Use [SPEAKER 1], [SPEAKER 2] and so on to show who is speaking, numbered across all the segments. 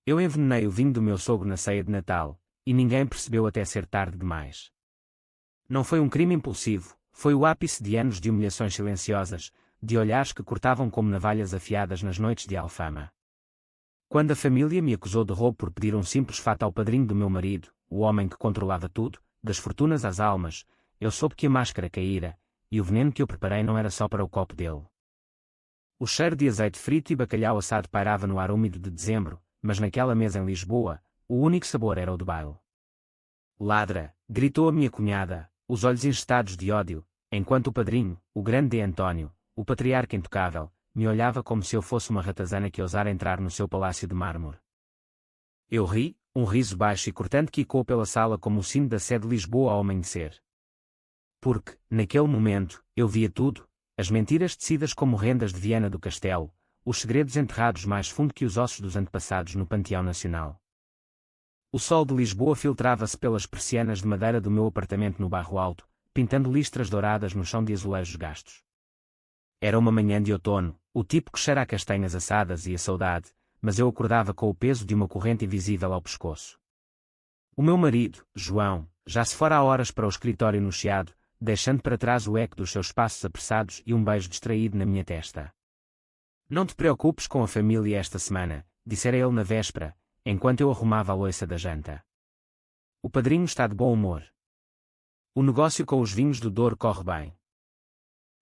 [SPEAKER 1] Eu envenenei o vinho do meu sogro na ceia de Natal, e ninguém percebeu até ser tarde demais. Não foi um crime impulsivo, foi o ápice de anos de humilhações silenciosas, de olhares que cortavam como navalhas afiadas nas noites de Alfama. Quando a família me acusou de roubo por pedir um simples fato ao padrinho do meu marido, o homem que controlava tudo, das fortunas às almas, eu soube que a máscara caíra, e o veneno que eu preparei não era só para o copo dele. O cheiro de azeite frito e bacalhau assado pairava no ar úmido de dezembro, mas naquela mesa em Lisboa, o único sabor era o de baile. Ladra, gritou a minha cunhada, os olhos ingestados de ódio, enquanto o padrinho, o grande D. António, o patriarca intocável, me olhava como se eu fosse uma ratazana que ousara entrar no seu palácio de mármore. Eu ri, um riso baixo e cortante que ecoou pela sala como o sino da sé de Lisboa ao amanhecer. Porque, naquele momento, eu via tudo, as mentiras tecidas como rendas de Viana do Castelo, os segredos enterrados mais fundo que os ossos dos antepassados no Panteão Nacional. O sol de Lisboa filtrava-se pelas persianas de madeira do meu apartamento no Bairro Alto, pintando listras douradas no chão de azulejos gastos. Era uma manhã de outono, o tipo que cheira a castanhas assadas e a saudade, mas eu acordava com o peso de uma corrente invisível ao pescoço. O meu marido, João, já se fora há horas para o escritório no Chiado, deixando para trás o eco dos seus passos apressados e um beijo distraído na minha testa. Não te preocupes com a família esta semana, dissera ele na véspera, enquanto eu arrumava a louça da janta. O padrinho está de bom humor. O negócio com os vinhos do Douro corre bem.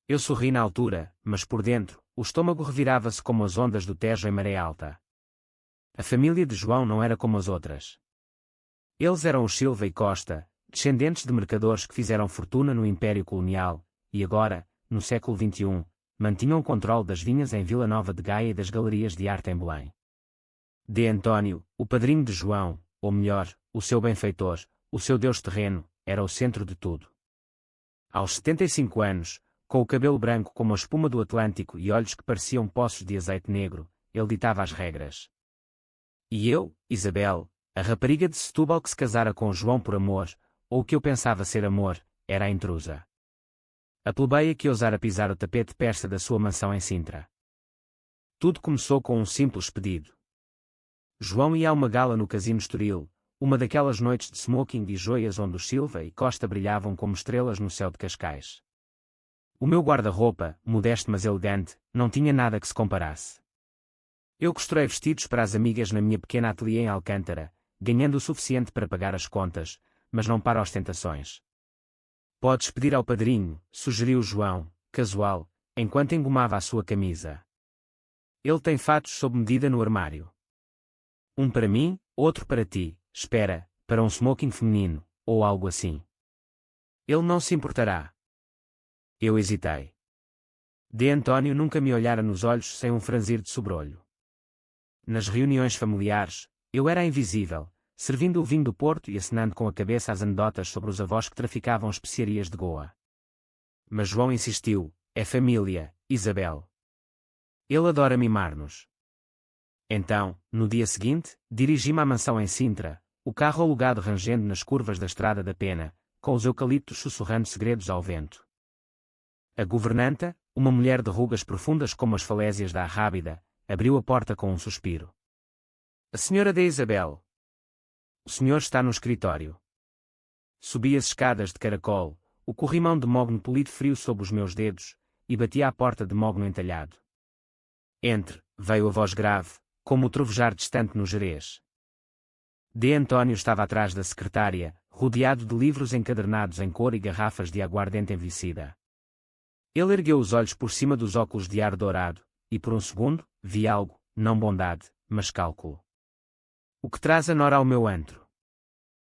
[SPEAKER 1] Eu sorri na altura, mas por dentro, o estômago revirava-se como as ondas do Tejo em maré alta. A família de João não era como as outras. Eles eram os Silva e Costa, descendentes de mercadores que fizeram fortuna no Império Colonial, e agora, no século XXI, mantinham o controle das vinhas em Vila Nova de Gaia e das galerias de arte em Belém. D. António, o padrinho de João, ou melhor, o seu benfeitor, o seu deus terreno, era o centro de tudo. Aos 75 anos, com o cabelo branco como a espuma do Atlântico e olhos que pareciam poços de azeite negro, ele ditava as regras. E eu, Isabel, a rapariga de Setúbal que se casara com João por amor, ou o que eu pensava ser amor, era a intrusa. A plebeia que ousara pisar o tapete persa da sua mansão em Sintra. Tudo começou com um simples pedido. João ia a uma gala no Casino Estoril, uma daquelas noites de smoking e joias onde os Silva e Costa brilhavam como estrelas no céu de Cascais. O meu guarda-roupa, modesto mas elegante, não tinha nada que se comparasse. Eu costurei vestidos para as amigas na minha pequena ateliê em Alcântara, ganhando o suficiente para pagar as contas, mas não para ostentações. Podes pedir ao padrinho, sugeriu João, casual, enquanto engomava a sua camisa. Ele tem fatos sob medida no armário. Um para mim, outro para ti, espera, para um smoking feminino, ou algo assim. Ele não se importará. Eu hesitei. D. António nunca me olhara nos olhos sem um franzir de sobrolho. Nas reuniões familiares, eu era invisível, servindo o vinho do Porto e acenando com a cabeça as anedotas sobre os avós que traficavam especiarias de Goa. Mas João insistiu, é família, Isabel. Ele adora mimar-nos. Então, no dia seguinte, dirigi-me à mansão em Sintra, o carro alugado rangendo nas curvas da Estrada da Pena, com os eucaliptos sussurrando segredos ao vento. A governanta, uma mulher de rugas profundas como as falésias da Arrábida, abriu a porta com um suspiro. A senhora de Isabel. O senhor está no escritório. Subi as escadas de caracol, o corrimão de mogno polido frio sob os meus dedos, e bati à porta de mogno entalhado. Entre, veio a voz grave, como o trovejar distante no Gerês. D. António estava atrás da secretária, rodeado de livros encadernados em cor e garrafas de aguardente envelhecida. Ele ergueu os olhos por cima dos óculos de ar dourado, e por um segundo, vi algo, não bondade, mas cálculo. O que traz a Nora ao meu antro?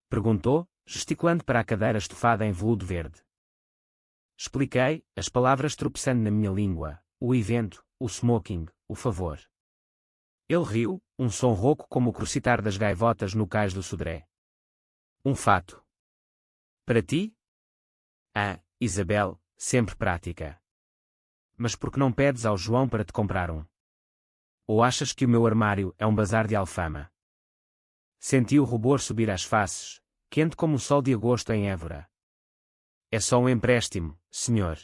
[SPEAKER 1] Perguntou, gesticulando para a cadeira estofada em veludo verde. Expliquei, as palavras tropeçando na minha língua, o evento, o smoking, o favor. Ele riu, um som rouco como o crocitar das gaivotas no cais do Sodré. Um fato. Para ti? Ah, Isabel, sempre prática. Mas por que não pedes ao João para te comprar um? Ou achas que o meu armário é um bazar de Alfama? Senti o rubor subir às faces, quente como o sol de agosto em Évora. É só um empréstimo, senhor.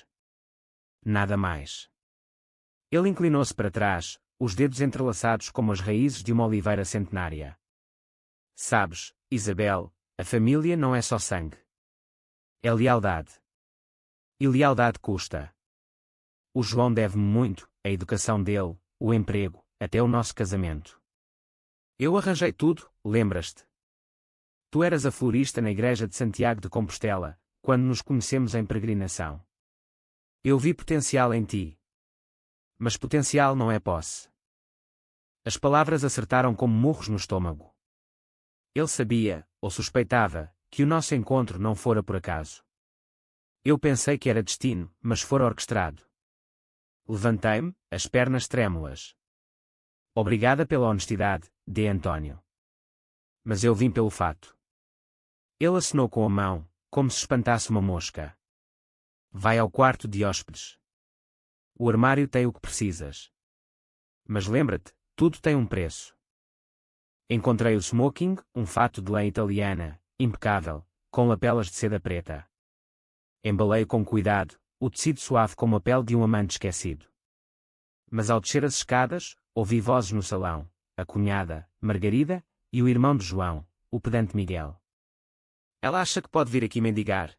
[SPEAKER 1] Nada mais. Ele inclinou-se para trás, os dedos entrelaçados como as raízes de uma oliveira centenária. Sabes, Isabel, a família não é só sangue. É lealdade. E lealdade custa. O João deve-me muito, a educação dele, o emprego, até o nosso casamento. Eu arranjei tudo, lembras-te? Tu eras a florista na igreja de Santiago de Compostela, quando nos conhecemos em peregrinação. Eu vi potencial em ti. Mas potencial não é posse. As palavras acertaram como murros no estômago. Ele sabia, ou suspeitava, que o nosso encontro não fora por acaso. Eu pensei que era destino, mas fora orquestrado. Levantei-me, as pernas trêmulas. Obrigada pela honestidade, D. António. Mas eu vim pelo fato. Ele acenou com a mão, como se espantasse uma mosca. Vai ao quarto de hóspedes. O armário tem o que precisas. Mas lembra-te, tudo tem um preço. Encontrei o smoking, um fato de lã italiana, impecável, com lapelas de seda preta. Embalei com cuidado, o tecido suave como a pele de um amante esquecido. Mas ao descer as escadas, ouvi vozes no salão, a cunhada, Margarida, e o irmão de João, o pedante Miguel. Ela acha que pode vir aqui mendigar.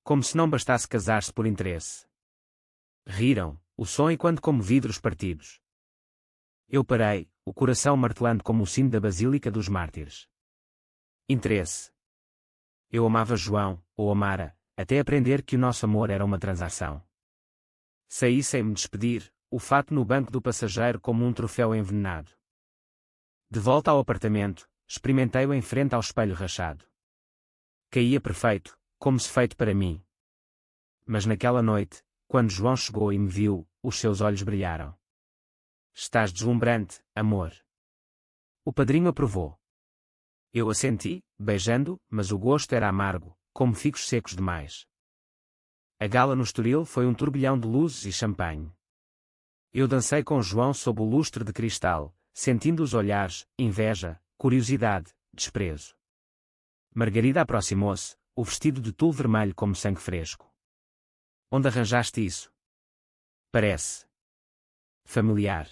[SPEAKER 1] Como se não bastasse casar-se por interesse. Riram, o som enquanto como vidros partidos. Eu parei, o coração martelando como o sino da Basílica dos Mártires. Interesse. Eu amava João, ou amara, até aprender que o nosso amor era uma transação. Saí sem me despedir, o fato no banco do passageiro como um troféu envenenado. De volta ao apartamento, experimentei-o em frente ao espelho rachado. Caía perfeito, como se feito para mim. Mas naquela noite, quando João chegou e me viu, os seus olhos brilharam. Estás deslumbrante, amor. O padrinho aprovou. Eu assenti, beijando, mas o gosto era amargo, como figos secos demais. A gala no Estoril foi um turbilhão de luzes e champanhe. Eu dancei com João sob o lustre de cristal, sentindo os olhares, inveja, curiosidade, desprezo. Margarida aproximou-se, o vestido de tul vermelho como sangue fresco. Onde arranjaste isso? Parece familiar.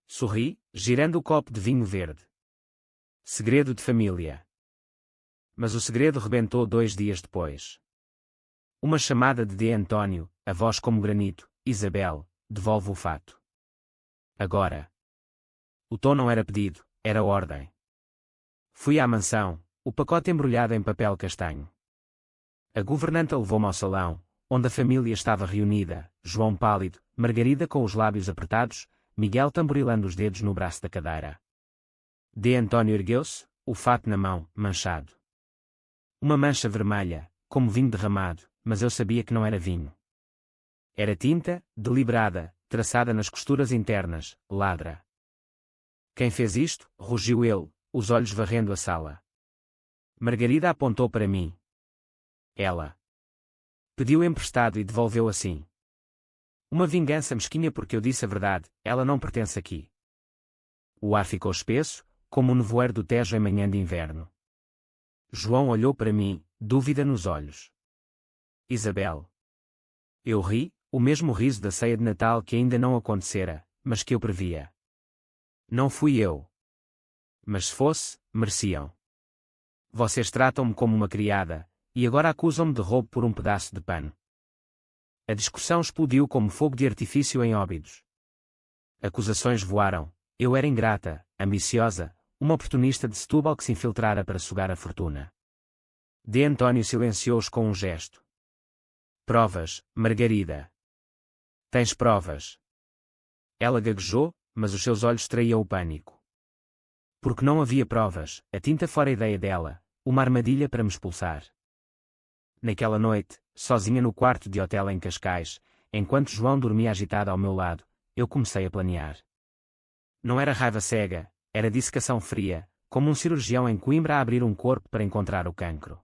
[SPEAKER 1] Sorri, girando o copo de vinho verde. Segredo de família. Mas o segredo rebentou 2 dias depois. Uma chamada de D. António, a voz como granito, Isabel, devolve o fato. Agora. O tom não era pedido, era ordem. Fui à mansão, o pacote embrulhado em papel castanho. A governanta levou-me ao salão, onde a família estava reunida, João pálido, Margarida com os lábios apertados, Miguel tamborilando os dedos no braço da cadeira. D. António ergueu-se, o fato na mão, manchado. Uma mancha vermelha, como vinho derramado, mas eu sabia que não era vinho. Era tinta, deliberada, traçada nas costuras internas, ladra. Quem fez isto? Rugiu ele, os olhos varrendo a sala. Margarida apontou para mim. Ela pediu emprestado e devolveu assim. Uma vingança mesquinha porque eu disse a verdade, ela não pertence aqui. O ar ficou espesso, como o nevoeiro do Tejo em manhã de inverno. João olhou para mim, dúvida nos olhos. Isabel. Eu ri, o mesmo riso da ceia de Natal que ainda não acontecera, mas que eu previa. Não fui eu. Mas se fosse, mereciam. Vocês tratam-me como uma criada, e agora acusam-me de roubo por um pedaço de pano. A discussão explodiu como fogo de artifício em Óbidos. Acusações voaram. Eu era ingrata, ambiciosa, uma oportunista de Setúbal que se infiltrara para sugar a fortuna. D. António silenciou-os com um gesto. Provas, Margarida. Tens provas. Ela gaguejou, mas os seus olhos traíam o pânico. Porque não havia provas, a tinta fora a ideia dela, uma armadilha para me expulsar. Naquela noite, sozinha no quarto de hotel em Cascais, enquanto João dormia agitado ao meu lado, eu comecei a planear. Não era raiva cega, era dissecação fria, como um cirurgião em Coimbra a abrir um corpo para encontrar o cancro.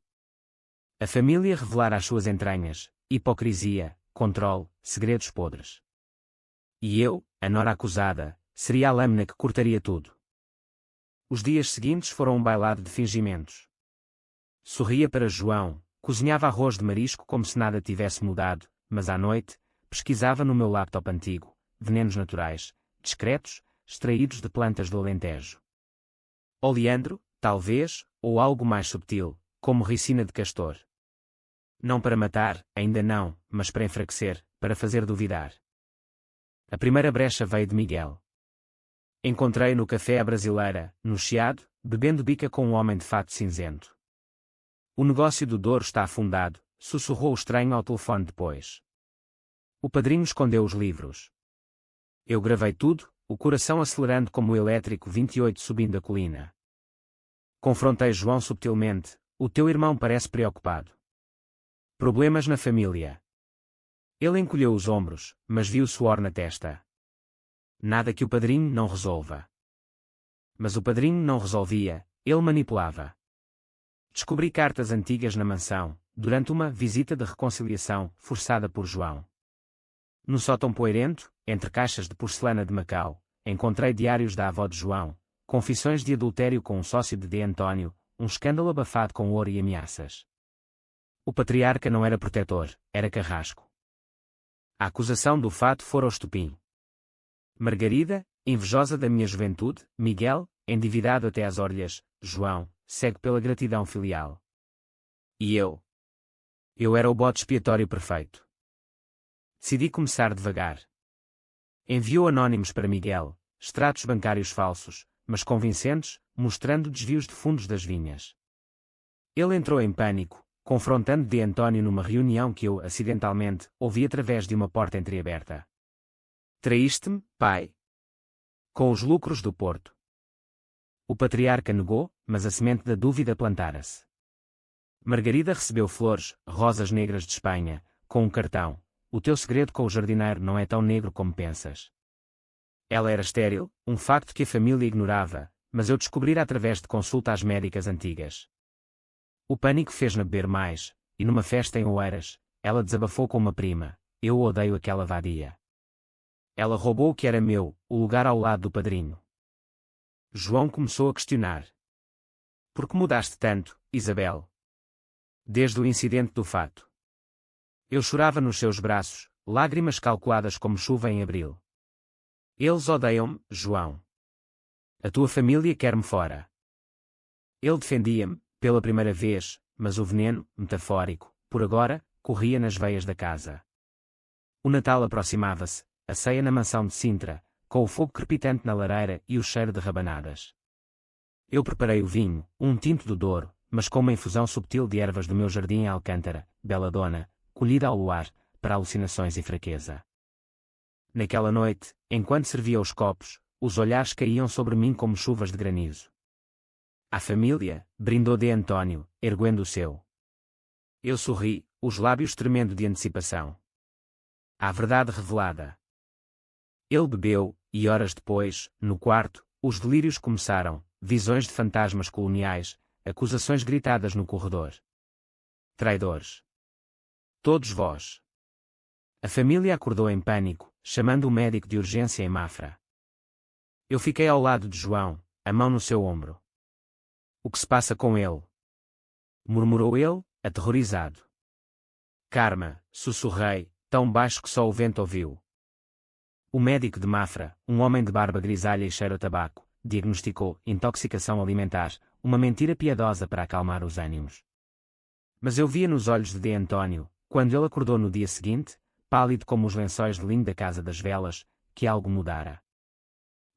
[SPEAKER 1] A família revelara as suas entranhas, hipocrisia, controle, segredos podres. E eu, a nora acusada, seria a lâmina que cortaria tudo. Os dias seguintes foram um bailado de fingimentos. Sorria para João, cozinhava arroz de marisco como se nada tivesse mudado, mas à noite, pesquisava no meu laptop antigo, venenos naturais, discretos, extraídos de plantas do Alentejo. Oleandro, talvez, ou algo mais subtil, como ricina de castor. Não para matar, ainda não, mas para enfraquecer, para fazer duvidar. A primeira brecha veio de Miguel. Encontrei-o no café à brasileira, no Chiado, bebendo bica com um homem de fato cinzento. O negócio do Douro está afundado, sussurrou o estranho ao telefone depois. O padrinho escondeu os livros. Eu gravei tudo, o coração acelerando como o elétrico 28 subindo a colina. Confrontei João subtilmente, o teu irmão parece preocupado. Problemas na família. Ele encolheu os ombros, mas viu suor na testa. Nada que o padrinho não resolva. Mas o padrinho não resolvia, ele manipulava. Descobri cartas antigas na mansão, durante uma visita de reconciliação forçada por João. No sótão poeirento, entre caixas de porcelana de Macau, encontrei diários da avó de João, confissões de adultério com um sócio de Antônio, um escândalo abafado com ouro e ameaças. O patriarca não era protetor, era carrasco. A acusação do fato fora o estupim. Margarida, invejosa da minha juventude, Miguel, endividado até às orelhas, João, cego pela gratidão filial. E eu? Eu era o bode expiatório perfeito. Decidi começar devagar. Enviou anónimos para Miguel, extratos bancários falsos, mas convincentes, mostrando desvios de fundos das vinhas. Ele entrou em pânico, confrontando de Antônio numa reunião que eu, acidentalmente, ouvi através de uma porta entreaberta. Traíste-me, pai? Com os lucros do Porto. O patriarca negou, mas a semente da dúvida plantara-se. Margarida recebeu flores, rosas negras de Espanha, com um cartão. O teu segredo com o jardineiro não é tão negro como pensas. Ela era estéril, um facto que a família ignorava, mas eu descobrira através de consultas médicas antigas. O pânico fez-na beber mais, e numa festa em Oeiras, ela desabafou com uma prima: eu odeio aquela vadia. Ela roubou o que era meu, o lugar ao lado do padrinho. João começou a questionar. Por que mudaste tanto, Isabel? Desde o incidente do fato. Eu chorava nos seus braços, lágrimas calculadas como chuva em abril. Eles odeiam-me, João. A tua família quer-me fora. Ele defendia-me, pela primeira vez, mas o veneno, metafórico, por agora, corria nas veias da casa. O Natal aproximava-se, a ceia na mansão de Sintra, com o fogo crepitante na lareira e o cheiro de rabanadas. Eu preparei o vinho, um tinto do Douro, mas com uma infusão subtil de ervas do meu jardim em Alcântara, belladona, colhida ao luar, para alucinações e fraqueza. Naquela noite, enquanto servia os copos, os olhares caíam sobre mim como chuvas de granizo. A família, brindou de Antônio, erguendo o seu. Eu sorri, os lábios tremendo de antecipação. A verdade revelada. Ele bebeu, e horas depois, no quarto, os delírios começaram, visões de fantasmas coloniais, acusações gritadas no corredor. Traidores. Todos vós. A família acordou em pânico, chamando o médico de urgência em Mafra. Eu fiquei ao lado de João, a mão no seu ombro. O que se passa com ele? Murmurou ele, aterrorizado. Karma, sussurrei, tão baixo que só o vento ouviu. O médico de Mafra, um homem de barba grisalha e cheiro a tabaco, diagnosticou intoxicação alimentar, uma mentira piedosa para acalmar os ânimos. Mas eu via nos olhos de Antônio, quando ele acordou no dia seguinte, pálido como os lençóis de linho da Casa das Velas, que algo mudara.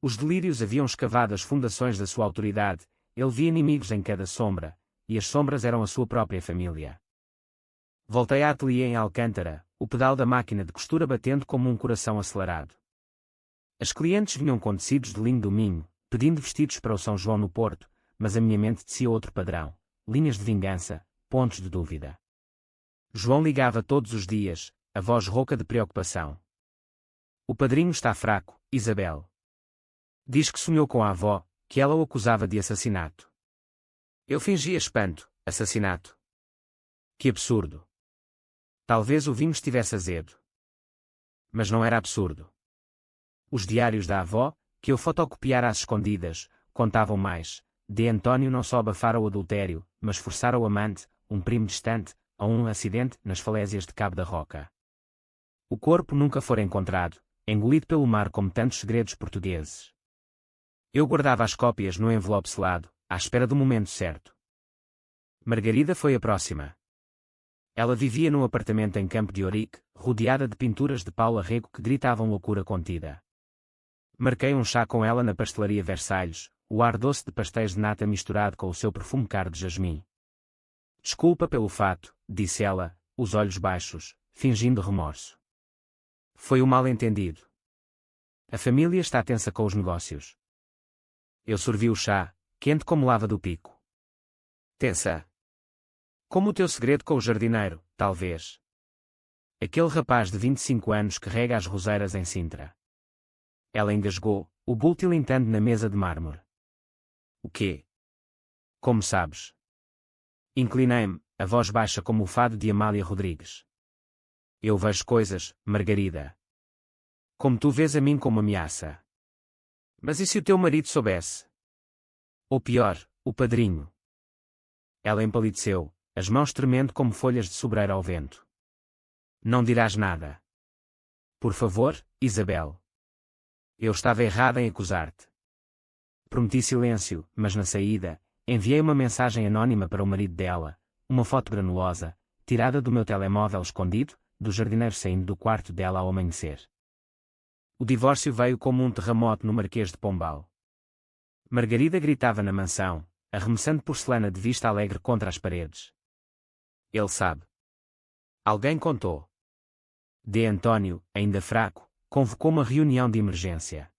[SPEAKER 1] Os delírios haviam escavado as fundações da sua autoridade, ele via inimigos em cada sombra, e as sombras eram a sua própria família. Voltei à ateliê em Alcântara, o pedal da máquina de costura batendo como um coração acelerado. As clientes vinham com tecidos de linho do Minho, pedindo vestidos para o São João no Porto, mas a minha mente tecia outro padrão, linhas de vingança, pontos de dúvida. João ligava todos os dias, a voz rouca de preocupação. O padrinho está fraco, Isabel. Diz que sonhou com a avó, que ela o acusava de assassinato. Eu fingia espanto, assassinato. Que absurdo. Talvez o vinho estivesse azedo. Mas não era absurdo. Os diários da avó, que eu fotocopiara às escondidas, contavam mais. De Antônio não só abafara o adultério, mas forçara o amante, um primo distante, a um acidente nas falésias de Cabo da Roca. O corpo nunca fora encontrado, engolido pelo mar como tantos segredos portugueses. Eu guardava as cópias no envelope selado, à espera do momento certo. Margarida foi a próxima. Ela vivia num apartamento em Campo de Ourique, rodeada de pinturas de Paulo Arrego que gritavam loucura contida. Marquei um chá com ela na pastelaria Versalhes, o ar doce de pastéis de nata misturado com o seu perfume caro de jasmim. Desculpa pelo fato, disse ela, os olhos baixos, fingindo remorso. Foi um mal-entendido. A família está tensa com os negócios. Eu sorvi o chá, quente como lava do pico. Tensa? Como o teu segredo com o jardineiro, talvez. Aquele rapaz de 25 anos que rega as roseiras em Sintra. Ela engasgou, o bulo tilintando na mesa de mármore. O quê? Como sabes? Inclinei-me, a voz baixa como o fado de Amália Rodrigues. Eu vejo coisas, Margarida. Como tu vês a mim como ameaça. Mas e se o teu marido soubesse? Ou pior, o padrinho? Ela empalideceu, as mãos tremendo como folhas de sobreiro ao vento. Não dirás nada. Por favor, Isabel. Eu estava errada em acusar-te. Prometi silêncio, mas na saída, enviei uma mensagem anônima para o marido dela, uma foto granulosa, tirada do meu telemóvel escondido, do jardineiro saindo do quarto dela ao amanhecer. O divórcio veio como um terremoto no Marquês de Pombal. Margarida gritava na mansão, arremessando porcelana de vista alegre contra as paredes. Ele sabe. Alguém contou. D. António, ainda fraco, convocou uma reunião de emergência.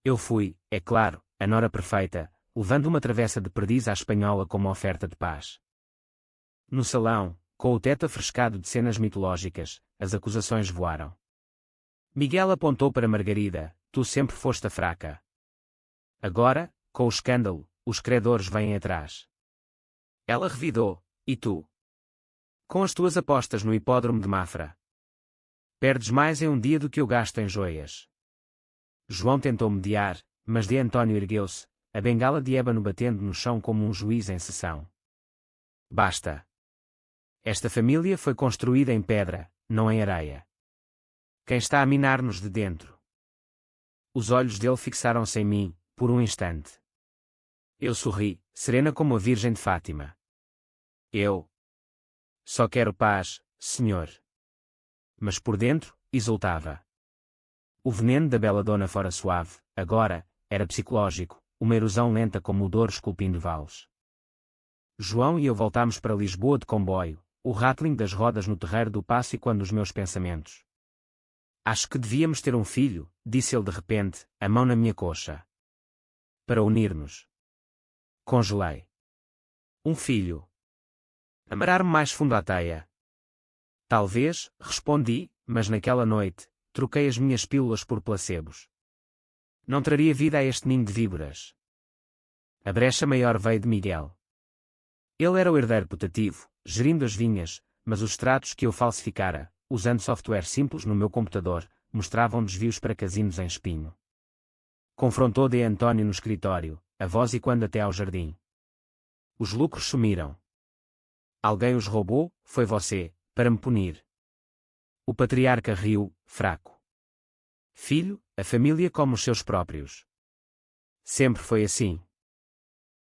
[SPEAKER 1] Eu fui, é claro, a nora perfeita, levando uma travessa de perdiz à espanhola como oferta de paz. No salão, com o teto afrescado de cenas mitológicas, as acusações voaram. Miguel apontou para Margarida, tu sempre foste a fraca. Agora, com o escândalo, os credores vêm atrás. Ela revidou, e tu? Com as tuas apostas no hipódromo de Mafra. Perdes mais em um dia do que eu gasto em joias. João tentou mediar, mas D. António ergueu-se, a bengala de ébano batendo no chão como um juiz em sessão. Basta. Esta família foi construída em pedra, não em areia. Quem está a minar-nos de dentro? Os olhos dele fixaram-se em mim, por um instante. Eu sorri, serena como a Virgem de Fátima. Eu só quero paz, senhor. Mas por dentro, exultava. O veneno da bela dona fora suave, agora, era psicológico, uma erosão lenta como o Douro esculpindo vales. João e eu voltámos para Lisboa de comboio, o rattling das rodas no terreiro do Paço e quando os meus pensamentos. Acho que devíamos ter um filho, disse ele de repente, a mão na minha coxa. Para unir-nos. Congelei. Um filho. Amarrar-me mais fundo à teia. Talvez, respondi, mas naquela noite, troquei as minhas pílulas por placebos. Não traria vida a este ninho de víboras. A brecha maior veio de Miguel. Ele era o herdeiro putativo, gerindo as vinhas, mas os extratos que eu falsificara, usando software simples no meu computador, mostravam desvios para casinos em espinho. Confrontou D. António no escritório, a voz e quando até ao jardim. Os lucros sumiram. Alguém os roubou, foi você, para me punir. O patriarca riu, fraco. Filho, a família como os seus próprios. Sempre foi assim.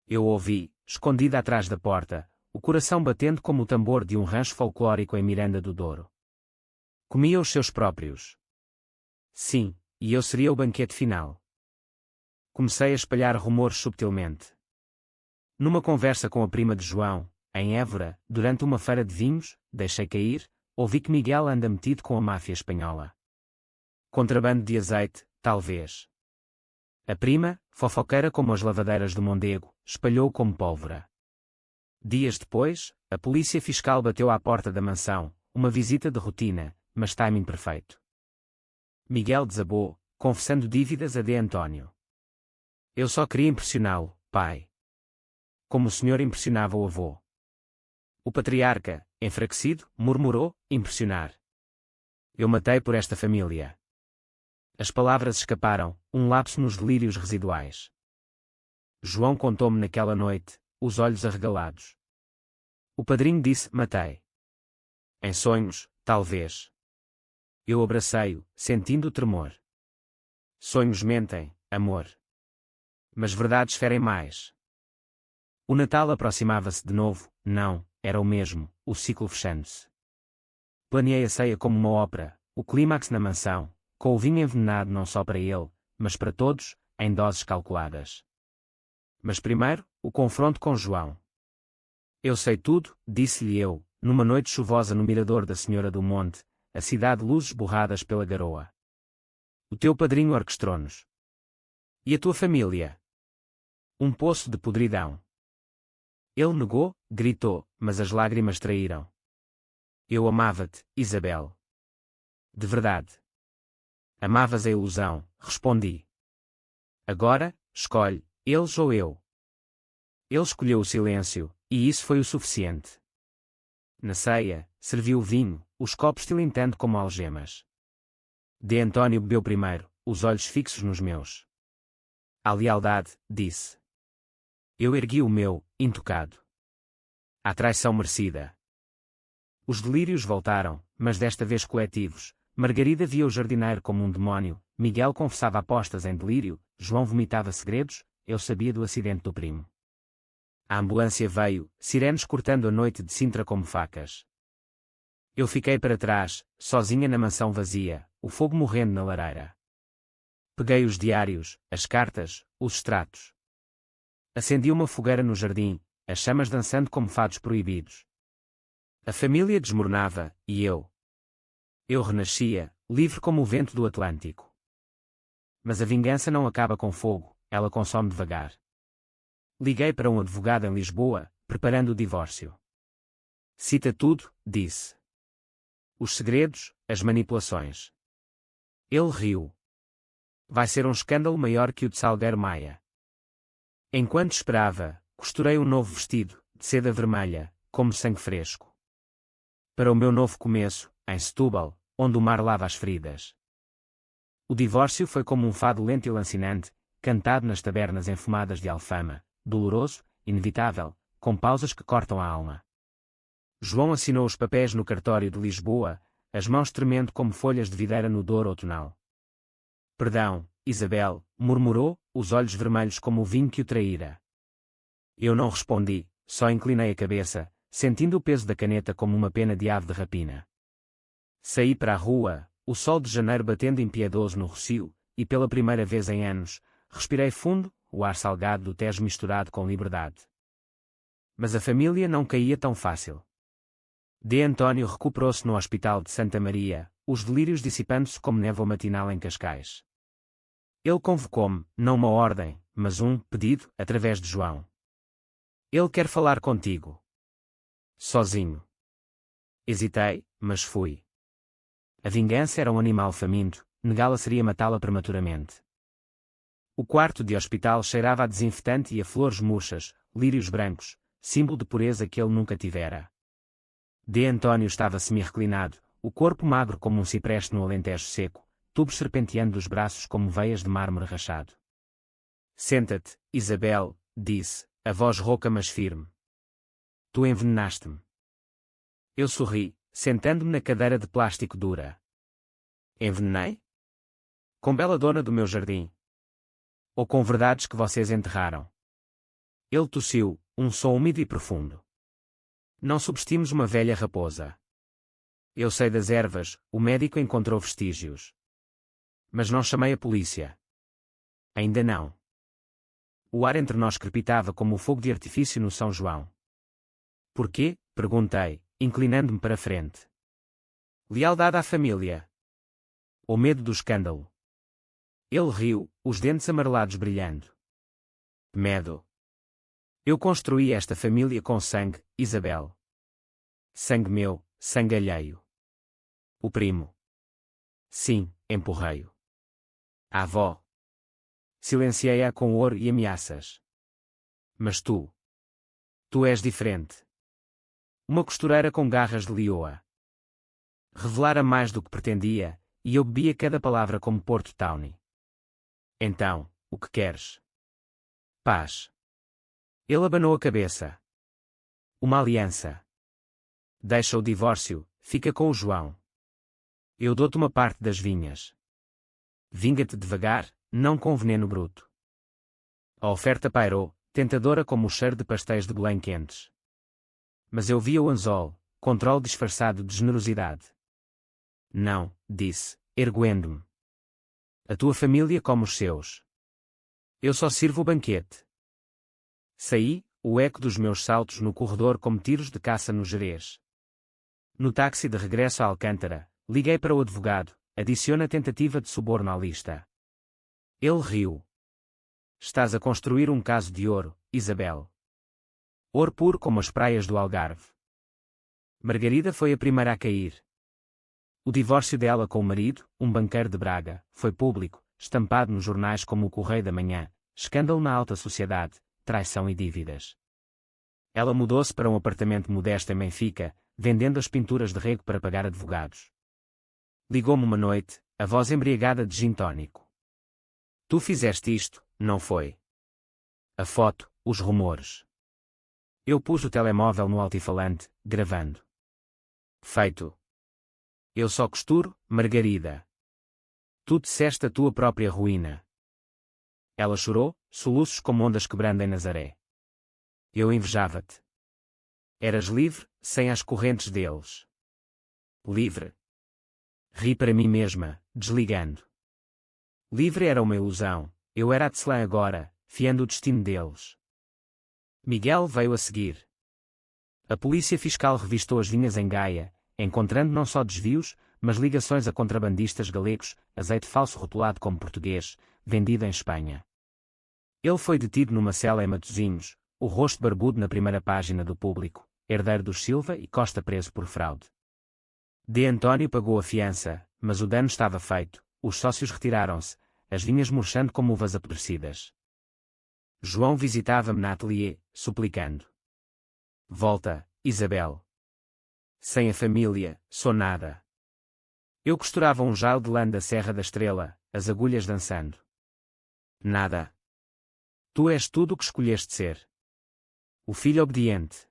[SPEAKER 1] Eu ouvi, escondida atrás da porta, o coração batendo como o tambor de um rancho folclórico em Miranda do Douro. Comia os seus próprios. Sim, e eu seria o banquete final. Comecei a espalhar rumores subtilmente. Numa conversa com a prima de João, em Évora, durante uma feira de vinhos, deixei cair, ouvi que Miguel anda metido com a máfia espanhola. Contrabando de azeite, talvez. A prima, fofoqueira como as lavadeiras do Mondego, espalhou como pólvora. Dias depois, a polícia fiscal bateu à porta da mansão, uma visita de rotina, mas timing perfeito. Miguel desabou, confessando dívidas a D. António. Eu só queria impressioná-lo, pai. Como o senhor impressionava o avô. O patriarca, enfraquecido, murmurou, impressionar. Eu matei por esta família. As palavras escaparam, um lapso nos delírios residuais. João contou-me naquela noite, os olhos arregalados. O padrinho disse, matei. Em sonhos, talvez. Eu abracei-o, sentindo o tremor. Sonhos mentem, amor. Mas verdades ferem mais. O Natal aproximava-se de novo, não, era o mesmo, o ciclo fechando-se. Planeei a ceia como uma ópera, o clímax na mansão, com o vinho envenenado não só para ele, mas para todos, em doses calculadas. Mas primeiro, o confronto com João. Eu sei tudo, disse-lhe eu, numa noite chuvosa no mirador da Senhora do Monte, a cidade luzes borradas pela garoa. O teu padrinho orquestrou-nos. E a tua família? Um poço de podridão. Ele negou, gritou, mas as lágrimas traíram. Eu amava-te, Isabel. De verdade. Amavas a ilusão, respondi. Agora, escolhe, eles ou eu. Ele escolheu o silêncio, e isso foi o suficiente. Na ceia, serviu o vinho, os copos tilintando como algemas. De António bebeu primeiro, os olhos fixos nos meus. A lealdade, disse. Eu ergui o meu, intocado. A traição merecida. Os delírios voltaram, mas desta vez coletivos. Margarida via o jardineiro como um demónio, Miguel confessava apostas em delírio, João vomitava segredos, eu sabia do acidente do primo. A ambulância veio, sirenes cortando a noite de Sintra como facas. Eu fiquei para trás, sozinha na mansão vazia, o fogo morrendo na lareira. Peguei os diários, as cartas, os extratos. Acendi uma fogueira no jardim, as chamas dançando como fados proibidos. A família desmoronava, e eu. Eu renascia, livre como o vento do Atlântico. Mas a vingança não acaba com fogo, ela consome devagar. Liguei para um advogado em Lisboa, preparando o divórcio. Cita tudo, disse. Os segredos, as manipulações. Ele riu. Vai ser um escândalo maior que o de Salgueiro Maia. Enquanto esperava, costurei um novo vestido, de seda vermelha, como sangue fresco. Para o meu novo começo, em Setúbal, onde o mar lava as feridas. O divórcio foi como um fado lento e lancinante, cantado nas tabernas enfumadas de Alfama, doloroso, inevitável, com pausas que cortam a alma. João assinou os papéis no cartório de Lisboa, as mãos tremendo como folhas de videira no Douro outonal. Perdão, Isabel, murmurou, os olhos vermelhos como o vinho que o traíra. Eu não respondi, só inclinei a cabeça, sentindo o peso da caneta como uma pena de ave de rapina. Saí para a rua, o sol de janeiro batendo impiedoso no rocio, e pela primeira vez em anos, respirei fundo, o ar salgado do Tejo misturado com liberdade. Mas a família não caía tão fácil. De António recuperou-se no Hospital de Santa Maria, os delírios dissipando-se como névoa matinal em Cascais. Ele convocou-me, não uma ordem, mas um pedido, através de João. Ele quer falar contigo. Sozinho. Hesitei, mas fui. A vingança era um animal faminto, negá-la seria matá-la prematuramente. O quarto de hospital cheirava a desinfetante e a flores murchas, lírios brancos, símbolo de pureza que ele nunca tivera. De António estava semi-reclinado, o corpo magro como um cipreste no alentejo seco, tubos serpenteando dos braços como veias de mármore rachado. Senta-te, Isabel, disse, a voz rouca mas firme. Tu envenenaste-me. Eu sorri, sentando-me na cadeira de plástico dura. Envenenei? Com bela dona do meu jardim. Ou com verdades que vocês enterraram? Ele tossiu, um som úmido e profundo. Não subestimes uma velha raposa. Eu sei das ervas, o médico encontrou vestígios. Mas não chamei a polícia. Ainda não. O ar entre nós crepitava como o fogo de artifício no São João. Porquê? Perguntei, inclinando-me para a frente. Lealdade à família. Ou medo do escândalo? Ele riu, os dentes amarelados brilhando. Medo. Eu construí esta família com sangue, Isabel. Sangue meu, sangue alheio. O primo. Sim, empurrei-o. A avó. Silenciei-a com ouro e ameaças. Mas tu. Tu és diferente. Uma costureira com garras de leoa. Revelara mais do que pretendia, e eu bebia cada palavra como Porto Tawny. Então, o que queres? Paz. Ele abanou a cabeça. Uma aliança. Deixa o divórcio, fica com o João. Eu dou-te uma parte das vinhas. Vinga-te devagar, não com veneno bruto. A oferta pairou, tentadora como o cheiro de pastéis de Belém quentes. Mas eu via o anzol, controle disfarçado de generosidade. Não, disse, erguendo-me. A tua família come os seus. Eu só sirvo o banquete. Saí, o eco dos meus saltos no corredor como tiros de caça no Gerês. No táxi de regresso a Alcântara, liguei para o advogado, adiciona a tentativa de suborno à lista. Ele riu. Estás a construir um caso de ouro, Isabel. Ouro puro como as praias do Algarve. Margarida foi a primeira a cair. O divórcio dela com o marido, um banqueiro de Braga, foi público, estampado nos jornais como o Correio da Manhã, escândalo na alta sociedade, traição e dívidas. Ela mudou-se para um apartamento modesto em Benfica, vendendo as pinturas de rego para pagar advogados. Ligou-me uma noite, a voz embriagada de gin tónico. Tu fizeste isto, não foi? A foto, os rumores. Eu pus o telemóvel no altifalante, gravando. Feito. Eu só costuro, Margarida. Tu disseste a tua própria ruína. Ela chorou, soluços como ondas quebrando em Nazaré. Eu invejava-te. Eras livre, sem as correntes deles. Livre. Ri para mim mesma, desligando. Livre era uma ilusão, eu era a tecelã agora, fiando o destino deles. Miguel veio a seguir. A polícia fiscal revistou as vinhas em Gaia, encontrando não só desvios, mas ligações a contrabandistas galegos, azeite falso rotulado como português, vendido em Espanha. Ele foi detido numa cela em Matosinhos, o rosto barbudo na primeira página do Público, herdeiro dos Silva e Costa preso por fraude. De António pagou a fiança, mas o dano estava feito, os sócios retiraram-se, as vinhas murchando como uvas apodrecidas. João visitava-me na ateliê, suplicando. Volta, Isabel. Sem a família, sou nada. Eu costurava um jarro de lã da Serra da Estrela, as agulhas dançando. Nada. Tu és tudo o que escolheste ser. O filho obediente.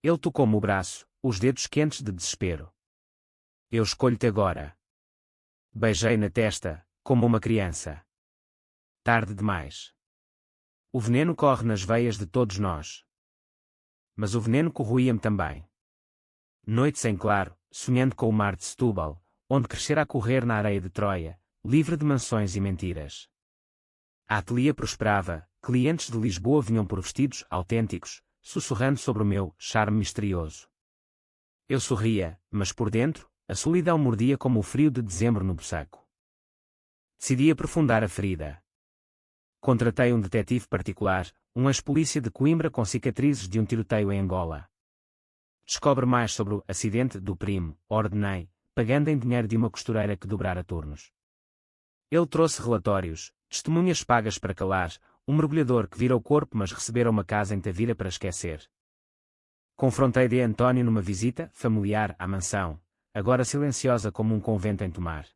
[SPEAKER 1] Ele tocou-me o braço, os dedos quentes de desespero. Eu escolho-te agora. Beijei na testa, como uma criança. Tarde demais. O veneno corre nas veias de todos nós. Mas o veneno corroía-me também. Noites em claro, sonhando com o mar de Setúbal, onde crescera a correr na areia de Troia, livre de mansões e mentiras. A ateliê prosperava, clientes de Lisboa vinham por vestidos autênticos, sussurrando sobre o meu charme misterioso. Eu sorria, mas por dentro, a solidão mordia como o frio de dezembro no Bussaco. Decidi aprofundar a ferida. Contratei um detetive particular, um ex-polícia de Coimbra com cicatrizes de um tiroteio em Angola. Descobre mais sobre o acidente do primo, ordenei, pagando em dinheiro de uma costureira que dobrara turnos. Ele trouxe relatórios, testemunhas pagas para calar, um mergulhador que vira o corpo mas recebera uma casa em Tavira para esquecer. Confrontei de António numa visita familiar à mansão, agora silenciosa como um convento em Tomar.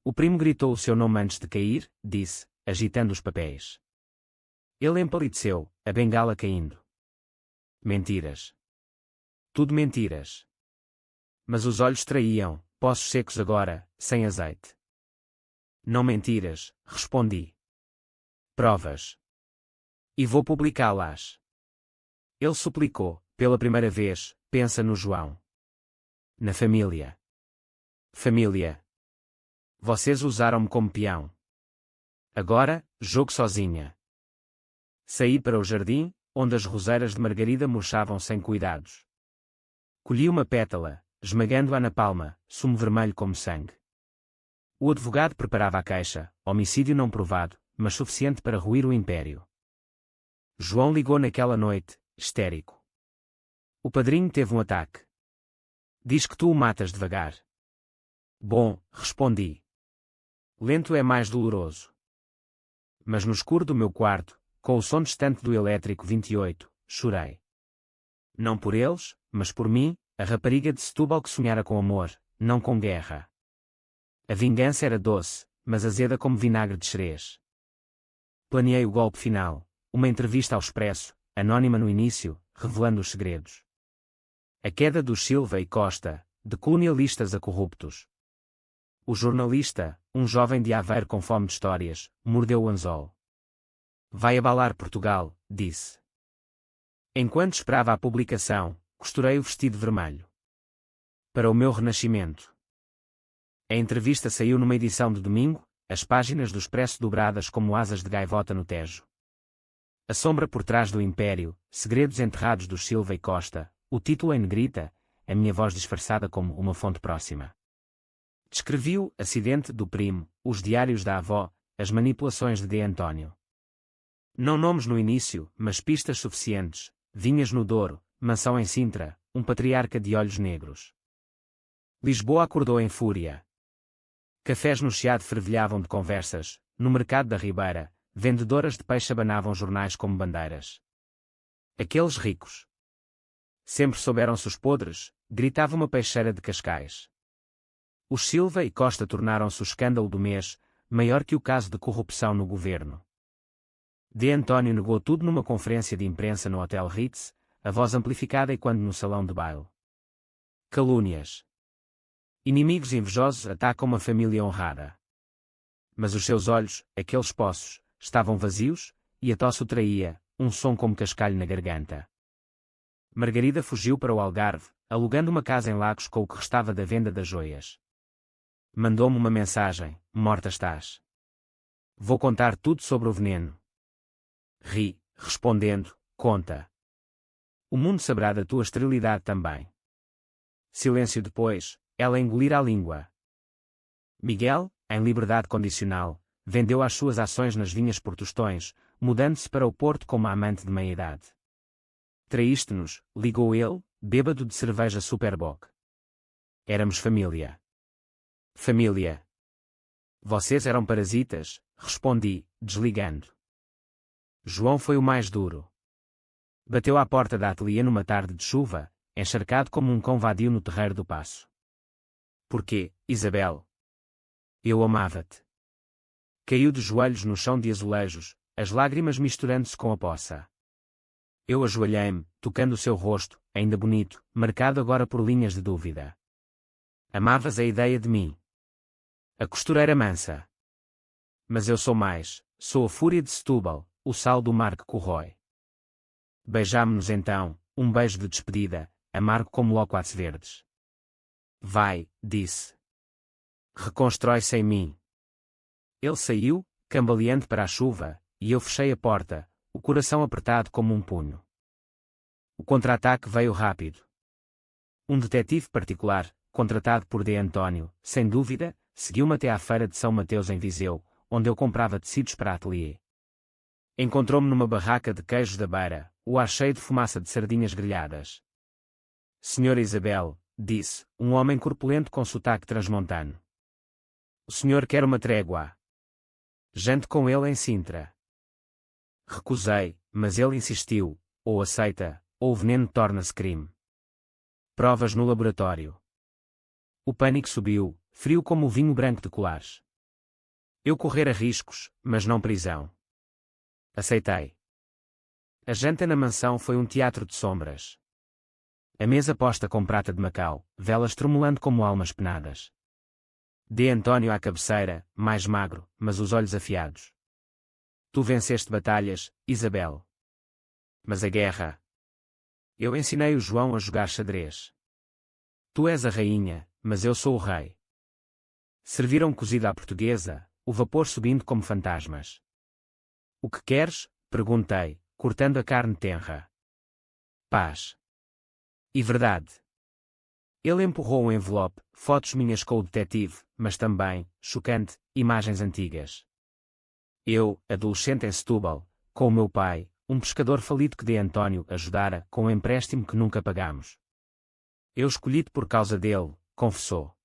[SPEAKER 1] O primo gritou o seu nome antes de cair, disse, agitando os papéis. Ele empalideceu, a bengala caindo. Mentiras. Tudo mentiras. Mas os olhos traíam, poços secos agora, sem azeite. Não mentiras, respondi. Provas. E vou publicá-las. Ele suplicou, pela primeira vez, pensa no João. Na família. Família. Vocês usaram-me como peão. Agora, jogo sozinha. Saí para o jardim, onde as roseiras de Margarida murchavam sem cuidados. Colhi uma pétala, esmagando-a na palma, sumo vermelho como sangue. O advogado preparava a queixa, homicídio não provado, mas suficiente para ruir o império. João ligou naquela noite, histérico. O padrinho teve um ataque. Diz que tu o matas devagar. Bom, respondi. Lento é mais doloroso. Mas no escuro do meu quarto, com o som distante do elétrico 28, chorei. Não por eles, mas por mim, a rapariga de Setúbal que sonhara com amor, não com guerra. A vingança era doce, mas azeda como vinagre de xerez. Planeei o golpe final, uma entrevista ao Expresso, anônima no início, revelando os segredos. A queda dos Silva e Costa, de colonialistas a corruptos. O jornalista, um jovem de Aveiro com fome de histórias, mordeu o anzol. Vai abalar Portugal, disse. Enquanto esperava a publicação, costurei o vestido vermelho. Para o meu renascimento. A entrevista saiu numa edição de domingo, as páginas do Expresso dobradas como asas de gaivota no Tejo. A sombra por trás do Império, segredos enterrados dos Silva e Costa, o título em negrita, a minha voz disfarçada como uma fonte próxima. Descrevi o acidente do primo, os diários da avó, as manipulações de D. António. Não nomes no início, mas pistas suficientes, vinhas no Douro, mansão em Sintra, um patriarca de olhos negros. Lisboa acordou em fúria. Cafés no Chiado fervilhavam de conversas, no mercado da Ribeira, vendedoras de peixe abanavam jornais como bandeiras. Aqueles ricos. Sempre souberam-se os podres, gritava uma peixeira de Cascais. Os Silva e Costa tornaram-se o escândalo do mês, maior que o caso de corrupção no governo. D. António negou tudo numa conferência de imprensa no Hotel Ritz, a voz amplificada e quando no salão de baile. Calúnias. Inimigos invejosos atacam uma família honrada. Mas os seus olhos, aqueles poços, estavam vazios, e a tosse o traía, um som como cascalho na garganta. Margarida fugiu para o Algarve, alugando uma casa em Lagos com o que restava da venda das joias. Mandou-me uma mensagem: morta estás. Vou contar tudo sobre o veneno. Ri, respondendo: conta. O mundo saberá da tua esterilidade também. Silêncio depois, ela engolira a língua. Miguel, em liberdade condicional, vendeu as suas ações nas vinhas por tostões, mudando-se para o Porto como amante de meia-idade. Traíste-nos, ligou ele, bêbado de cerveja Superboc. Éramos família. Família. Vocês eram parasitas, respondi, desligando. João foi o mais duro. Bateu à porta da ateliê numa tarde de chuva, encharcado como um cão vadio no terreiro do Paço. Porquê, Isabel? Eu amava-te. Caiu de joelhos no chão de azulejos, as lágrimas misturando-se com a poça. Eu ajoelhei-me, tocando o seu rosto, ainda bonito, marcado agora por linhas de dúvida. Amavas a ideia de mim. A costureira mansa. Mas eu sou mais, sou a fúria de Setúbal, o sal do mar que corrói. Beijámo-nos então, um beijo de despedida, amargo como loquates verdes. Vai, disse. Reconstrói-se em mim. Ele saiu, cambaleante para a chuva, e eu fechei a porta, o coração apertado como um punho. O contra-ataque veio rápido. Um detetive particular, contratado por D. António, sem dúvida, seguiu-me até à feira de São Mateus em Viseu, onde eu comprava tecidos para ateliê. Encontrou-me numa barraca de queijos da beira, o ar cheio de fumaça de sardinhas grelhadas. Senhora Isabel, disse, um homem corpulento com sotaque transmontano. O senhor quer uma trégua. Jante com ele em Sintra. Recusei, mas ele insistiu, ou aceita, ou o veneno torna-se crime. Provas no laboratório. O pânico subiu, frio como o vinho branco de colares. Eu correra riscos, mas não prisão. Aceitei. A janta na mansão foi um teatro de sombras. A mesa posta com prata de Macau, velas tremulando como almas penadas. D. António à cabeceira, mais magro, mas os olhos afiados. Tu venceste batalhas, Isabel. Mas a guerra. Eu ensinei o João a jogar xadrez. Tu és a rainha, mas eu sou o rei. Serviram cozida à portuguesa, o vapor subindo como fantasmas. O que queres? Perguntei, cortando a carne tenra. Paz. E verdade. Ele empurrou um envelope, fotos minhas com o detetive, mas também, chocante, imagens antigas. Eu, adolescente em Setúbal, com o meu pai, um pescador falido que D. António ajudara com um empréstimo que nunca pagamos. Eu escolhi-te por causa dele, confessou.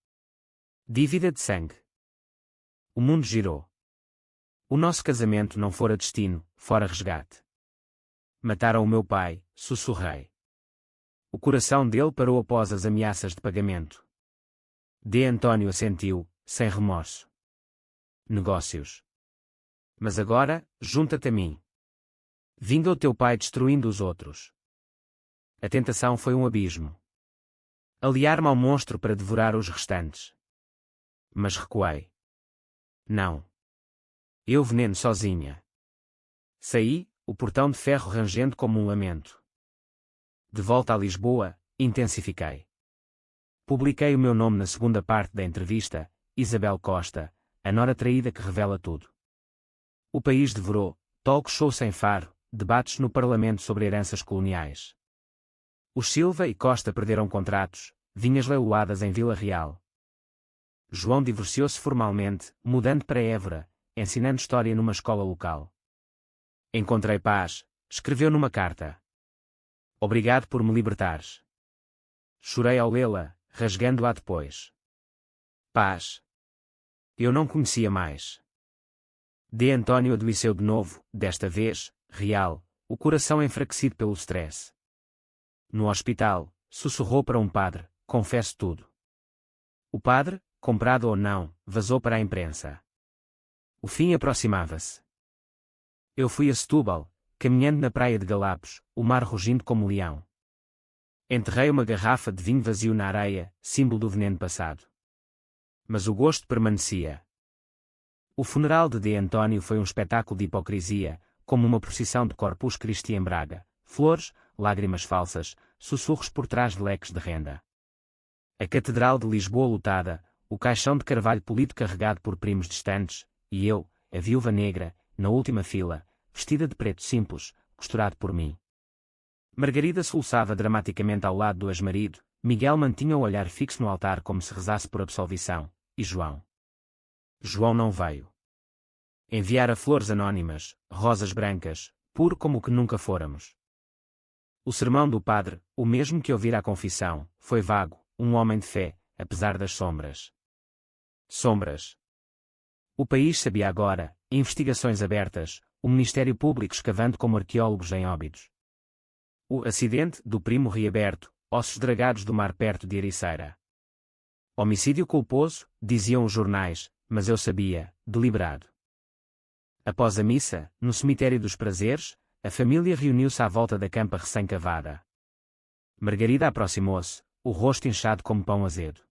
[SPEAKER 1] Dívida de sangue. O mundo girou. O nosso casamento não fora destino, fora resgate. Mataram o meu pai, sussurrei. O coração dele parou após as ameaças de pagamento. D. António assentiu, sem remorso. Negócios. Mas agora, junta-te a mim. Vinga o teu pai destruindo os outros. A tentação foi um abismo. Aliar-me ao monstro para devorar os restantes. Mas recuei. Não. Eu veneno sozinha. Saí, o portão de ferro rangendo como um lamento. De volta a Lisboa, intensifiquei. Publiquei o meu nome na segunda parte da entrevista, Isabel Costa, a nora traída que revela tudo. O país devorou, talk show sem faro, debates no Parlamento sobre heranças coloniais. Os Silva e Costa perderam contratos, vinhas leiloadas em Vila Real. João divorciou-se formalmente, mudando para Évora, ensinando história numa escola local. Encontrei paz, escreveu numa carta. Obrigado por me libertares. Chorei ao lê-la, rasgando-a depois. Paz. Eu não conhecia mais. D. António adoeceu de novo, desta vez, real, o coração enfraquecido pelo stress. No hospital, sussurrou para um padre, confesso tudo. O padre, comprado ou não, vazou para a imprensa. O fim aproximava-se. Eu fui a Setúbal, caminhando na praia de Galapos, o mar rugindo como leão. Enterrei uma garrafa de vinho vazio na areia, símbolo do veneno passado. Mas o gosto permanecia. O funeral de D. António foi um espetáculo de hipocrisia, como uma procissão de Corpus Christi em Braga, flores, lágrimas falsas, sussurros por trás de leques de renda. A Catedral de Lisboa lotada, o caixão de carvalho polido carregado por primos distantes, e eu, a viúva negra, na última fila, vestida de preto simples, costurado por mim. Margarida soluçava dramaticamente ao lado do ex-marido, Miguel mantinha o olhar fixo no altar como se rezasse por absolvição, e João. João não veio. Enviara flores anônimas, rosas brancas, puro como o que nunca fôramos. O sermão do padre, o mesmo que ouvira a confissão, foi vago, um homem de fé, apesar das sombras. Sombras. O país sabia agora, investigações abertas, o Ministério Público escavando como arqueólogos em Óbidos. O acidente do primo reaberto, ossos dragados do mar perto de Ericeira. Homicídio culposo, diziam os jornais, mas eu sabia, deliberado. Após a missa, no cemitério dos Prazeres, a família reuniu-se à volta da campa recém-cavada. Margarida aproximou-se, o rosto inchado como pão azedo.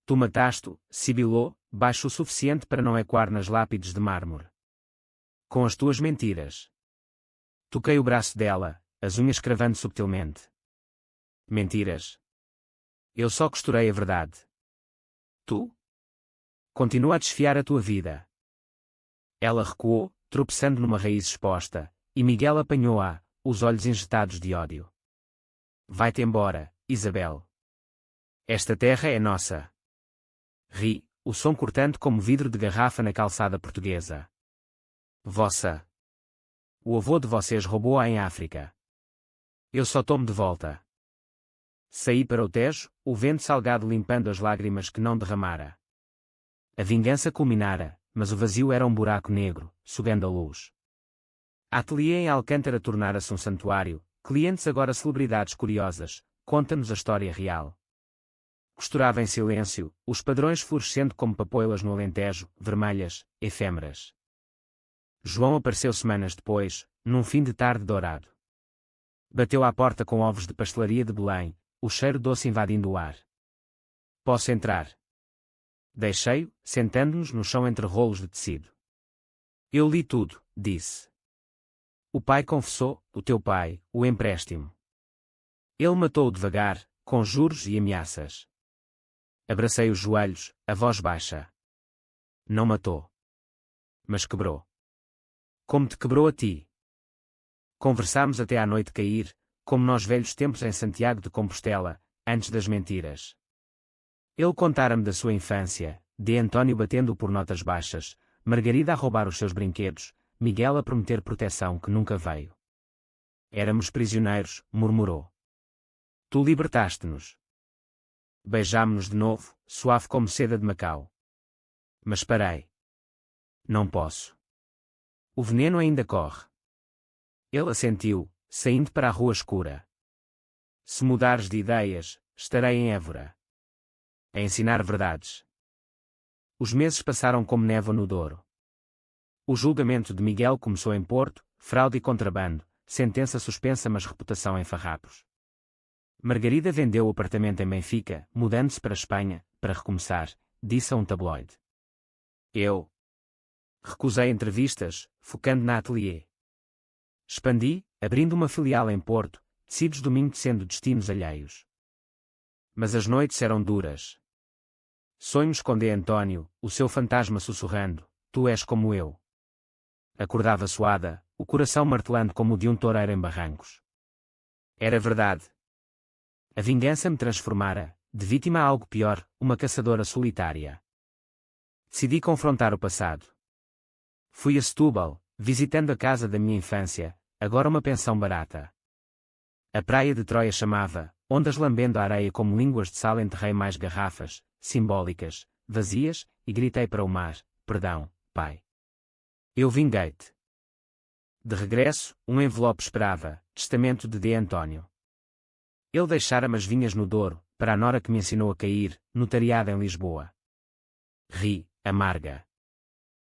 [SPEAKER 1] Tu mataste-o, sibilou, baixo o suficiente para não ecoar nas lápides de mármore. Com as tuas mentiras. Toquei o braço dela, as unhas cravando subtilmente. Mentiras. Eu só costurei a verdade. Tu? Continua a desfiar a tua vida. Ela recuou, tropeçando numa raiz exposta, e Miguel apanhou-a, os olhos injetados de ódio. Vai-te embora, Isabel. Esta terra é nossa. Ri, o som cortante como vidro de garrafa na calçada portuguesa. Vossa. O avô de vocês roubou-a em África. Eu só tomo de volta. Saí para o Tejo, o vento salgado limpando as lágrimas que não derramara. A vingança culminara, mas o vazio era um buraco negro, sugando a luz. A ateliê em Alcântara tornara-se um santuário, clientes agora celebridades curiosas, conta-nos a história real. Costurava em silêncio, os padrões florescendo como papoilas no Alentejo, vermelhas, efêmeras. João apareceu semanas depois, num fim de tarde dourado. Bateu à porta com ovos de pastelaria de Belém, o cheiro doce invadindo o ar. Posso entrar? Deixei-o, sentando-nos no chão entre rolos de tecido. Eu li tudo, disse. O pai confessou, o teu pai, o empréstimo. Ele matou-o devagar, com juros e ameaças. Abracei os joelhos, a voz baixa. Não matou. Mas quebrou. Como te quebrou a ti. Conversámos até à noite cair, como nós velhos tempos em Santiago de Compostela, antes das mentiras. Ele contara-me da sua infância, de António batendo-o por notas baixas, Margarida a roubar os seus brinquedos, Miguel a prometer proteção que nunca veio. Éramos prisioneiros, murmurou. Tu libertaste-nos. Beijámo-nos de novo, suave como seda de Macau. Mas parei. Não posso. O veneno ainda corre. Ele assentiu, saindo para a rua escura. Se mudares de ideias, estarei em Évora. A ensinar verdades. Os meses passaram como névoa no Douro. O julgamento de Miguel começou em Porto, fraude e contrabando, sentença suspensa mas reputação em farrapos. Margarida vendeu o apartamento em Benfica, mudando-se para a Espanha, para recomeçar, disse a um tabloide. Eu recusei entrevistas, focando na ateliê. Expandi, abrindo uma filial em Porto, tecidos domingo sendo destinos alheios. Mas as noites eram duras. Sonhos com D. António, o seu fantasma sussurrando, tu és como eu. Acordava suada, o coração martelando como o de um toureiro em barrancos. Era verdade. A vingança me transformara, de vítima a algo pior, uma caçadora solitária. Decidi confrontar o passado. Fui a Setúbal, visitando a casa da minha infância, agora uma pensão barata. A praia de Troia chamava, ondas lambendo a areia como línguas de sal enterrei mais garrafas, simbólicas, vazias, e gritei para o mar, perdão, pai. Eu vinguei-te. De regresso, um envelope esperava, testamento de D. António. Ele deixara-me as vinhas no Douro, para a nora que me ensinou a cair, notariada em Lisboa. Ri, amarga.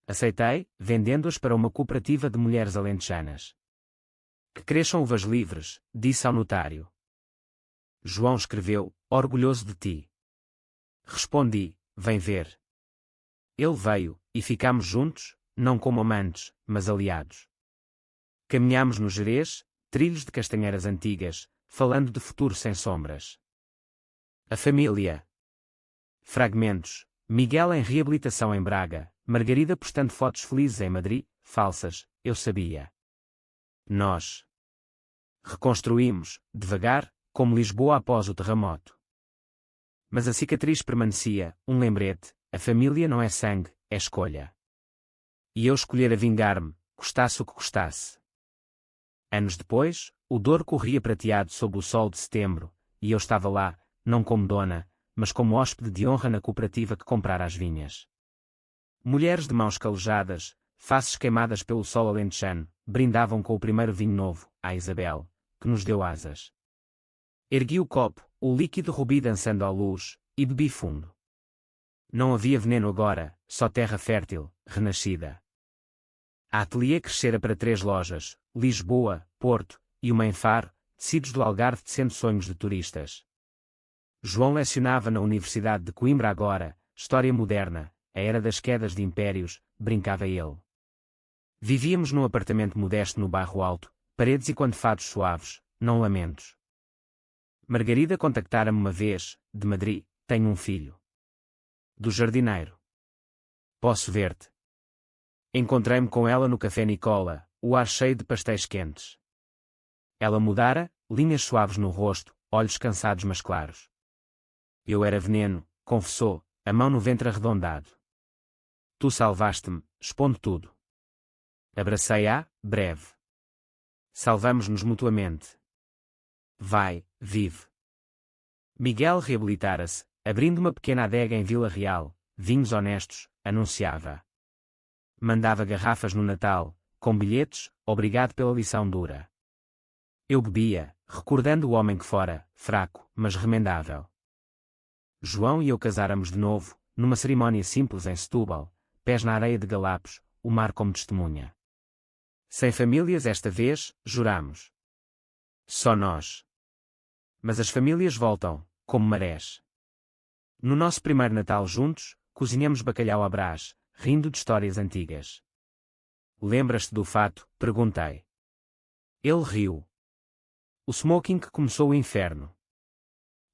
[SPEAKER 1] Aceitei, vendendo-as para uma cooperativa de mulheres alentejanas. Que cresçam uvas livres, disse ao notário. João escreveu, orgulhoso de ti. Respondi, vem ver. Ele veio, e ficámos juntos, não como amantes, mas aliados. Caminhámos no Gerês, trilhos de castanheiras antigas, falando de futuro sem sombras. A família. Fragmentos. Miguel em reabilitação em Braga, Margarida postando fotos felizes em Madrid, falsas, eu sabia. Nós reconstruímos, devagar, como Lisboa após o terremoto. Mas a cicatriz permanecia, um lembrete, a família não é sangue, é escolha. E eu escolhera vingar-me, custasse o que custasse. Anos depois, o Douro corria prateado sob o sol de setembro, e eu estava lá, não como dona, mas como hóspede de honra na cooperativa que comprara as vinhas. Mulheres de mãos calejadas, faces queimadas pelo sol alentejano, brindavam com o primeiro vinho novo, a Isabel, que nos deu asas. Ergui o copo, o líquido rubi dançando à luz, e bebi fundo. Não havia veneno agora, só terra fértil, renascida. A ateliê crescera para 3 lojas, Lisboa, Porto, e uma em Faro, tecidos do Algarve tecendo sonhos de turistas. João lecionava na Universidade de Coimbra agora, História Moderna, a era das quedas de impérios, brincava ele. Vivíamos num apartamento modesto no bairro Alto, paredes e condefados suaves, não lamentos. Margarida contactara-me uma vez, de Madrid, tenho um filho. Do jardineiro. Posso ver-te. Encontrei-me com ela no Café Nicola, o ar cheio de pastéis quentes. Ela mudara, linhas suaves no rosto, olhos cansados mas claros. Eu era veneno, confessou, a mão no ventre arredondado. Tu salvaste-me, expondo tudo. Abracei-a, breve. Salvamos-nos mutuamente. Vai, vive. Miguel reabilitara-se, abrindo uma pequena adega em Vila Real, vinhos honestos, anunciava. Mandava garrafas no Natal, com bilhetes, obrigado pela lição dura. Eu bebia, recordando o homem que fora, fraco, mas remendável. João e eu casáramos de novo, numa cerimónia simples em Setúbal, pés na areia de Galapos, o mar como testemunha. Sem famílias esta vez, juramos. Só nós. Mas as famílias voltam, como marés. No nosso primeiro Natal juntos, cozinhamos bacalhau à brás, rindo de histórias antigas. Lembras-te do fato? Perguntei. Ele riu. O smoking que começou o inferno.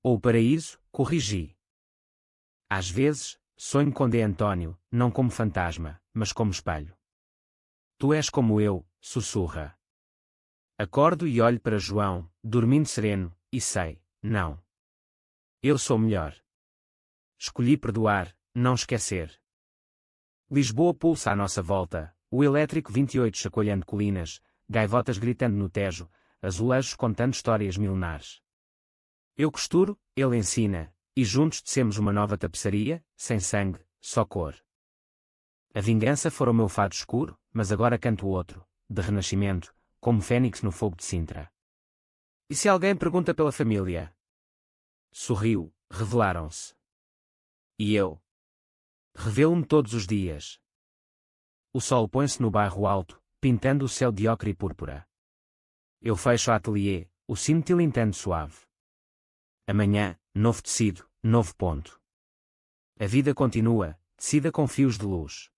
[SPEAKER 1] Ou o paraíso, corrigi. Às vezes, sonho com D. António, não como fantasma, mas como espelho. Tu és como eu, sussurra. Acordo e olho para João, dormindo sereno, e sei, não. Eu sou melhor. Escolhi perdoar, não esquecer. Lisboa pulsa à nossa volta, o elétrico 28 chacoalhando colinas, gaivotas gritando no Tejo, azulejos contando histórias milenares. Eu costuro, ele ensina, e juntos tecemos uma nova tapeçaria, sem sangue, só cor. A vingança fora o meu fado escuro, mas agora canto outro, de renascimento, como fênix no fogo de Sintra. E se alguém pergunta pela família? Sorriu, revelaram-se. E eu? Revelo-me todos os dias. O sol põe-se no bairro alto, pintando o céu de ocre e púrpura. Eu fecho a ateliê, o sino tilintando suave. Amanhã, novo tecido, novo ponto. A vida continua, tecida com fios de luz.